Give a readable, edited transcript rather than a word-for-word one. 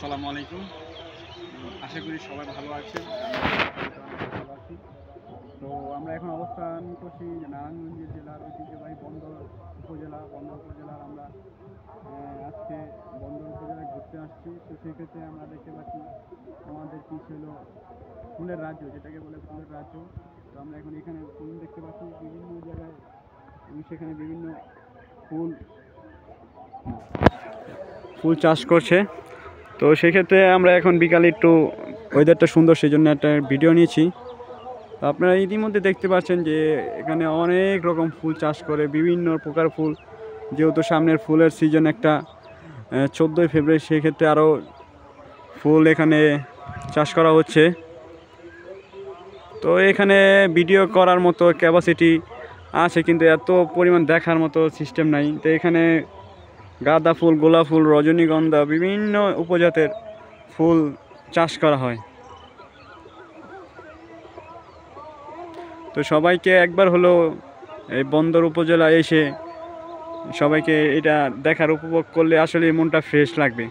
আসসালামু আলাইকুম। আশা করি সবাই ভালো আছেন। ভালো আছি। তো আমরা এখন অবস্থান করছি নারায়ণগঞ্জ জেলার ঐতিহ্যবাহী বন্দর উপজেলার আমরা আজকে বন্দর উপজেলায় ঘুরতে আসছি। তো সেক্ষেত্রে আমরা দেখতে পাচ্ছি আমাদের পিছু হলো ফুলের রাজ্য, যেটাকে বলে ফুলের রাজ্য। তো আমরা এখন এখানে ফুল দেখতে পাচ্ছি বিভিন্ন জায়গায় এবং সেখানে বিভিন্ন ফুল চাষ করছে। তো সেক্ষেত্রে আমরা এখন বিকালে একটু ওয়েদারটা সুন্দর, সেই জন্য একটা ভিডিও নিয়েছি। আপনারা ইতিমধ্যে দেখতে পাচ্ছেন যে এখানে অনেক রকম ফুল চাষ করে, বিভিন্ন প্রকার ফুল। যেহেতু সামনের ফুলের সিজন একটা 14ই ফেব্রুয়ারি, সেক্ষেত্রে আরও ফুল এখানে চাষ করা হচ্ছে। তো এখানে ভিডিও করার মতো ক্যাপাসিটি আছে, কিন্তু এত পরিমাণ দেখার মতো সিস্টেম নাই। তো এখানে গাঁদা ফুল, গোলাপ ফুল, রজনীগন্ধা, বিভিন্ন উপজাতের ফুল চাষ করা হয়। তো সবাইকে একবার হলো এই বন্দর উপজেলা এসে সবাইকে এটা দেখার উপভোগ করলে আসলে মনটা ফ্রেশ লাগবে।